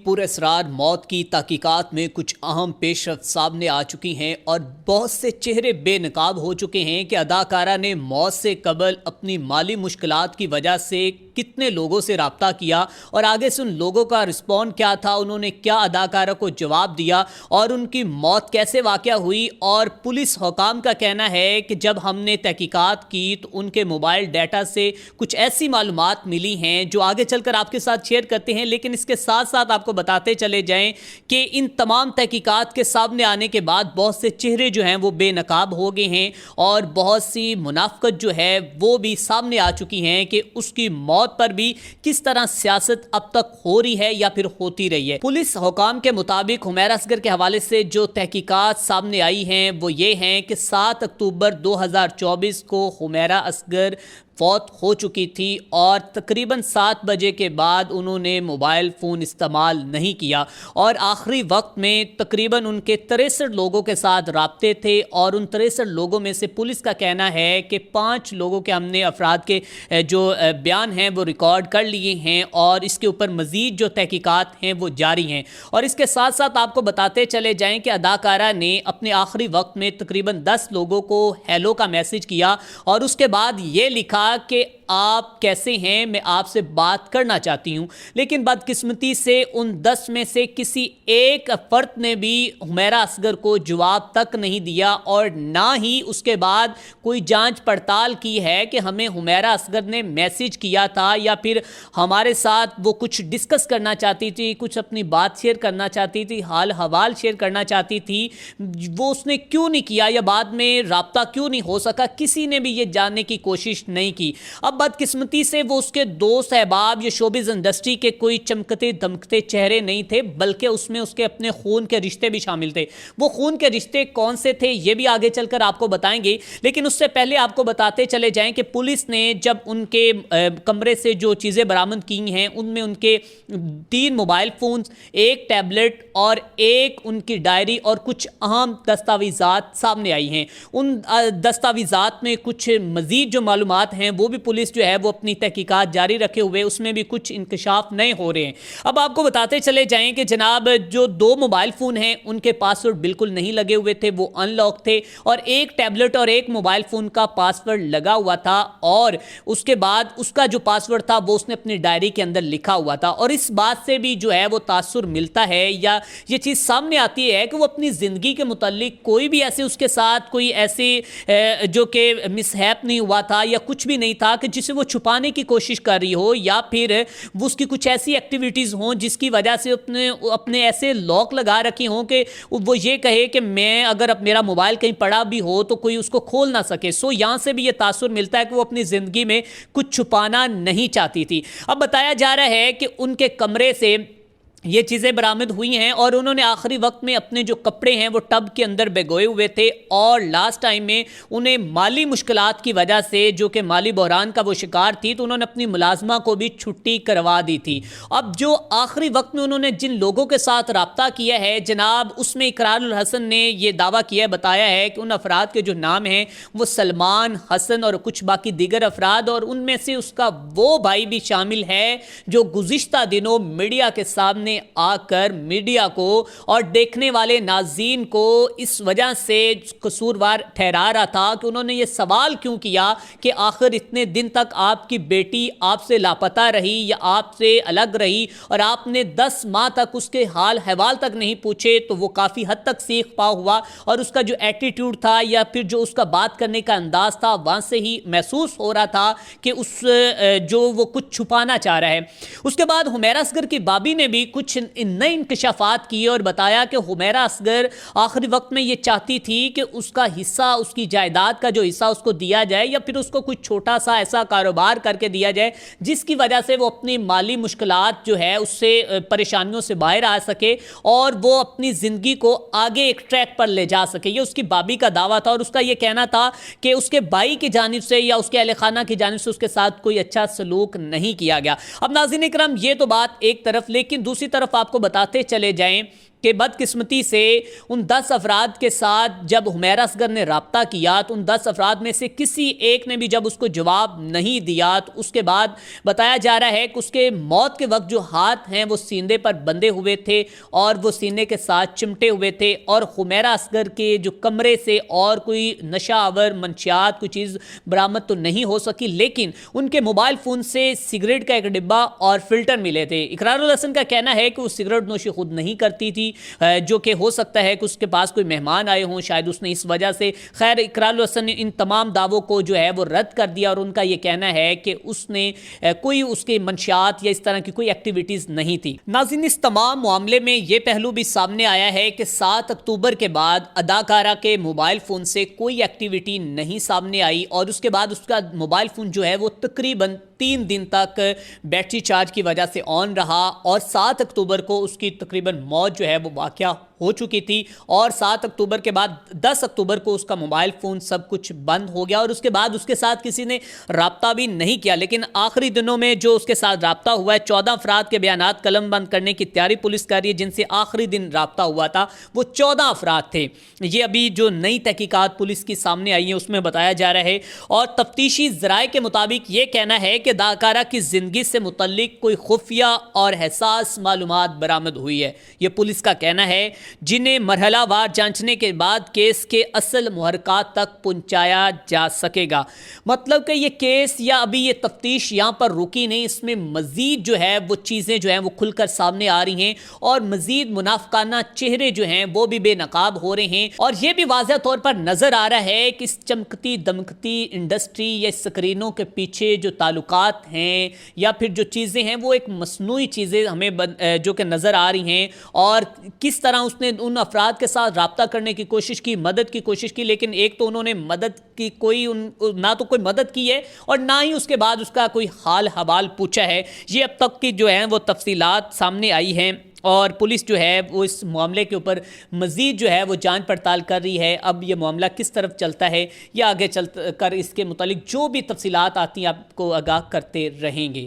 پراسرار موت کی تحقیقات میں کچھ اہم پیش رفت سامنے آ چکی ہیں اور بہت سے چہرے بے نقاب ہو چکے ہیں کہ اداکارہ نے موت سے قبل اپنی مالی مشکلات کی وجہ سے کتنے لوگوں سے رابطہ کیا اور آگے سے ان لوگوں کا رسپونڈ کیا تھا، انہوں نے کیا اداکارہ کو جواب دیا اور ان کی موت کیسے واقع ہوئی۔ اور پولیس حکام کا کہنا ہے کہ جب ہم نے تحقیقات کی تو ان کے موبائل ڈیٹا سے کچھ ایسی معلومات ملی ہیں جو آگے چل کر آپ کے ساتھ شیئر کرتے ہیں، لیکن اس کے ساتھ ساتھ آپ کو بتاتے چلے جائیں کہ ان تمام تحقیقات کے سامنے آنے کے بعد بہت سے چہرے جو ہیں وہ بے نقاب ہو گئے ہیں اور بہت سی منافقت جو ہے وہ بھی سامنے آ چکی ہیں کہ اس کی موت پر بھی کس طرح سیاست اب تک ہو رہی ہے یا پھر ہوتی رہی ہے۔ پولیس حکام کے مطابق حمیرہ اصغر کے حوالے سے جو تحقیقات سامنے آئی ہیں وہ یہ ہیں کہ 7 اکتوبر 2024 کو حمیرہ اصغر فوت ہو چکی تھی اور تقریباً 7 بجے کے بعد انہوں نے موبائل فون استعمال نہیں کیا اور آخری وقت میں تقریباً ان کے 63 لوگوں کے ساتھ رابطے تھے اور ان 63 لوگوں میں سے پولیس کا کہنا ہے کہ 5 لوگوں کے ہم نے افراد کے جو بیان ہیں وہ ریکارڈ کر لیے ہیں اور اس کے اوپر مزید جو تحقیقات ہیں وہ جاری ہیں۔ اور اس کے ساتھ ساتھ آپ کو بتاتے چلے جائیں کہ اداکارہ نے اپنے آخری وقت میں تقریباً 10 لوگوں کو ہیلو کا میسج کیا اور اس کے بعد یہ لکھا کہ آپ کیسے ہیں، میں آپ سے بات کرنا چاہتی ہوں، لیکن بدقسمتی سے ان 10 میں سے کسی ایک فرد نے بھی حمیرہ اصغر کو جواب تک نہیں دیا اور نہ ہی اس کے بعد کوئی جانچ پڑتال کی ہے کہ ہمیں حمیرہ اصغر نے میسج کیا تھا یا پھر ہمارے ساتھ وہ کچھ ڈسکس کرنا چاہتی تھی، کچھ اپنی بات شیئر کرنا چاہتی تھی، حال حوال شیئر کرنا چاہتی تھی، وہ اس نے کیوں نہیں کیا یا بعد میں رابطہ کیوں نہیں ہو سکا، کسی نے بھی یہ جاننے کی کوشش نہیں کی۔ اب بدقسمتی سے وہ اس کے دوست احباب یا شوبز انڈسٹری کے کوئی چمکتے دمکتے چہرے نہیں تھے، بلکہ اس میں اس کے اپنے خون کے رشتے بھی شامل تھے۔ وہ خون کے رشتے کون سے تھے یہ بھی آگے چل کر آپ کو بتائیں گے، لیکن اس سے پہلے آپ کو بتاتے چلے جائیں کہ پولیس نے جب ان کے کمرے سے جو چیزیں برآمد کی ہیں ان میں ان کے 3 موبائل فونز، 1 ٹیبلٹ اور 1 ان کی ڈائری اور کچھ اہم دستاویزات سامنے آئی ہیں۔ ان دستاویزات میں کچھ مزید جو معلومات ہیں وہ بھی پولیس جو ہے وہ اپنی تحقیقات جاری رکھے ہوئے اس میں بھی کچھ انکشاف نئے ہو رہے ہیں۔ اب آپ کو بتاتے چلے جائیں کہ جناب جو 2 موبائل فون ہیں ان کے پاسورڈ بالکل نہیں لگے ہوئے تھے، وہ ان لاک تھے، اور 1 ٹیبلٹ اور 1 موبائل فون کا پاسورڈ لگا ہوا تھا اور اس کے بعد اس کا جو پاسورڈ تھا وہ اس نے اپنی ڈائری کے اندر لکھا ہوا تھا۔ اور اس بات سے بھی جو ہے وہ تاثر ملتا ہے یا یہ چیز سامنے آتی ہے کہ وہ اپنی زندگی کے متعلق کوئی بھی ایسے اس کے ساتھ کوئی ایسی جو کہ مس ہیپ نہیں ہوا تھا یا کچھ بھی نہیں تھا کہ جسے وہ چھپانے کی کوشش کر رہی ہو یا پھر وہ اس کی کچھ ایسی ایکٹیویٹیز ہوں جس کی وجہ سے اپنے ایسے لاک لگا رکھی ہوں کہ وہ یہ کہے کہ میں اگر اب میرا موبائل کہیں پڑا بھی ہو تو کوئی اس کو کھول نہ سکے۔ یہاں سے بھی یہ تاثر ملتا ہے کہ وہ اپنی زندگی میں کچھ چھپانا نہیں چاہتی تھی۔ اب بتایا جا رہا ہے کہ ان کے کمرے سے یہ چیزیں برآمد ہوئی ہیں اور انہوں نے آخری وقت میں اپنے جو کپڑے ہیں وہ ٹب کے اندر بھگوئے ہوئے تھے اور لاسٹ ٹائم میں انہیں مالی مشکلات کی وجہ سے جو کہ مالی بحران کا وہ شکار تھی تو انہوں نے اپنی ملازمہ کو بھی چھٹی کروا دی تھی۔ اب جو آخری وقت میں انہوں نے جن لوگوں کے ساتھ رابطہ کیا ہے جناب، اس میں اقرار الحسن نے یہ دعویٰ کیا ہے، بتایا ہے کہ ان افراد کے جو نام ہیں وہ سلمان، حسن اور کچھ باقی دیگر افراد، اور ان میں سے اس کا وہ بھائی بھی شامل ہے جو گزشتہ دنوں میڈیا کے سامنے آ کر میڈیا کو اور دیکھنے والے ناظرین کو اس وجہ سے قصوروار ٹھہرا رہا تھا کہ انہوں نے یہ سوال کیوں کیا کہ آخر اتنے دن تک آپ کی بیٹی آپ سے لاپتہ رہی یا آپ سے الگ رہی اور آپ نے 10 ماہ تک اس کے حال حوال تک نہیں پوچھے، تو وہ کافی حد تک سیکھ پا ہوا اور اس کا جو ایٹیٹیوڈ تھا یا پھر جو اس کا بات کرنے کا انداز تھا وہاں سے ہی محسوس ہو رہا تھا کہ اس جو وہ کچھ چھپانا چاہ رہا ہے۔ اس کے بعد حمیرہ اصغر کی بابی نے بھی کچھ نئے انکشافات کیے اور بتایا کہ حمیرہ اصغر آخری وقت میں یہ چاہتی تھی کہ اس کا حصہ، اس کی جائیداد کا جو حصہ اس کو دیا جائے یا پھر اس کو کچھ چھوٹا سا ایسا کاروبار کر کے دیا جائے جس کی وجہ سے وہ اپنی مالی مشکلات جو ہے اس سے پریشانیوں سے باہر آ سکے اور وہ اپنی زندگی کو آگے ایک ٹریک پر لے جا سکے۔ یہ اس کی بابی کا دعویٰ تھا اور اس کا یہ کہنا تھا کہ اس کے بھائی کی جانب سے یا اس کے اہل خانہ کی جانب سے اس کے ساتھ کوئی اچھا سلوک نہیں کیا گیا۔ اب ناظرین اکرام، یہ تو بات ایک طرف، لیکن دوسری طرف آپ کو بتاتے چلے جائیں کہ بدقسمتی سے ان 10 افراد کے ساتھ جب حمیرہ اصغر نے رابطہ کیا تو ان 10 افراد میں سے کسی ایک نے بھی جب اس کو جواب نہیں دیا تو اس کے بعد بتایا جا رہا ہے کہ اس کے موت کے وقت جو ہاتھ ہیں وہ سینے پر بندھے ہوئے تھے اور وہ سینے کے ساتھ چمٹے ہوئے تھے، اور حمیرہ اصغر کے جو کمرے سے اور کوئی نشہ آور منشیات کوئی چیز برآمد تو نہیں ہو سکی، لیکن ان کے موبائل فون سے سگریٹ کا ایک ڈبہ اور فلٹر ملے تھے۔ اقرار الحسن کا کہنا ہے کہ وہ سگریٹ نوشی خود نہیں کرتی تھی، جو کہ ہو سکتا ہے کہ اس کے پاس کوئی مہمان آئے ہوں، شاید اس نے اس وجہ سے۔ خیر، اقرار الحسن نے ان تمام دعووں کو جو ہے وہ رد کر دیا، اور ان کا یہ کہنا ہے کہ اس نے کوئی اس کے منشیات یا اس طرح کی کوئی ایکٹیویٹیز نہیں تھی۔ ناظرین، اس تمام معاملے میں یہ پہلو بھی سامنے آیا ہے کہ 7 اکتوبر کے بعد اداکارہ کے موبائل فون سے کوئی ایکٹیویٹی نہیں سامنے آئی، اور اس کے بعد اس کا موبائل فون جو ہے وہ تقریباً 3 دن تک بیٹری چارج کی وجہ سے آن رہا، اور 7 اکتوبر کو اس کی تقریباً موت جو ہے وہ واقعہ ہو چکی تھی، اور 7 اکتوبر کے بعد 10 اکتوبر کو اس کا موبائل فون سب کچھ بند ہو گیا، اور اس کے بعد اس کے ساتھ کسی نے رابطہ بھی نہیں کیا۔ لیکن آخری دنوں میں جو اس کے ساتھ رابطہ ہوا ہے، 14 افراد کے بیانات قلم بند کرنے کی تیاری پولیس کر رہی ہے، جن سے آخری دن رابطہ ہوا تھا وہ 14 افراد تھے۔ یہ ابھی جو نئی تحقیقات پولیس کی سامنے آئی ہیں اس میں بتایا جا رہا ہے، اور تفتیشی ذرائع کے مطابق یہ کہنا ہے کہ اداکارہ کی زندگی سے متعلق کوئی خفیہ اور حساس معلومات برآمد ہوئی ہے، یہ پولیس کا کہنا ہے، جنہیں مرحلہ وار جانچنے کے بعد کیس کے اصل محرکات تک پہنچایا جا سکے گا۔ مطلب کہ یہ کیس یا ابھی یہ تفتیش یہاں پر رکی نہیں، اس میں مزید جو ہے وہ چیزیں جو ہیں وہ کھل کر سامنے آ رہی ہیں، اور مزید منافقانہ چہرے جو ہیں وہ بھی بے نقاب ہو رہے ہیں، اور یہ بھی واضح طور پر نظر آ رہا ہے کہ اس چمکتی دمکتی انڈسٹری یا اسکرینوں کے پیچھے جو تعلقات ہیں یا پھر جو چیزیں ہیں وہ ایک مصنوعی چیزیں ہمیں جو کہ نظر آ رہی ہیں، اور کس طرح اس نے ان افراد کے ساتھ رابطہ کرنے کی کوشش کی، مدد کی کوشش کی، لیکن ایک تو انہوں نے مدد کی نہ تو کوئی مدد کی ہے، اور نہ ہی اس کے بعد اس کا کوئی حال حوال پوچھا ہے۔ یہ اب تک کی جو ہیں وہ تفصیلات سامنے آئی ہیں، اور پولیس جو ہے وہ اس معاملے کے اوپر مزید جو ہے وہ جانچ پڑتال کر رہی ہے۔ اب یہ معاملہ کس طرف چلتا ہے یا آگے چل کر اس کے متعلق جو بھی تفصیلات آتی ہیں آپ کو آگاہ کرتے رہیں گے۔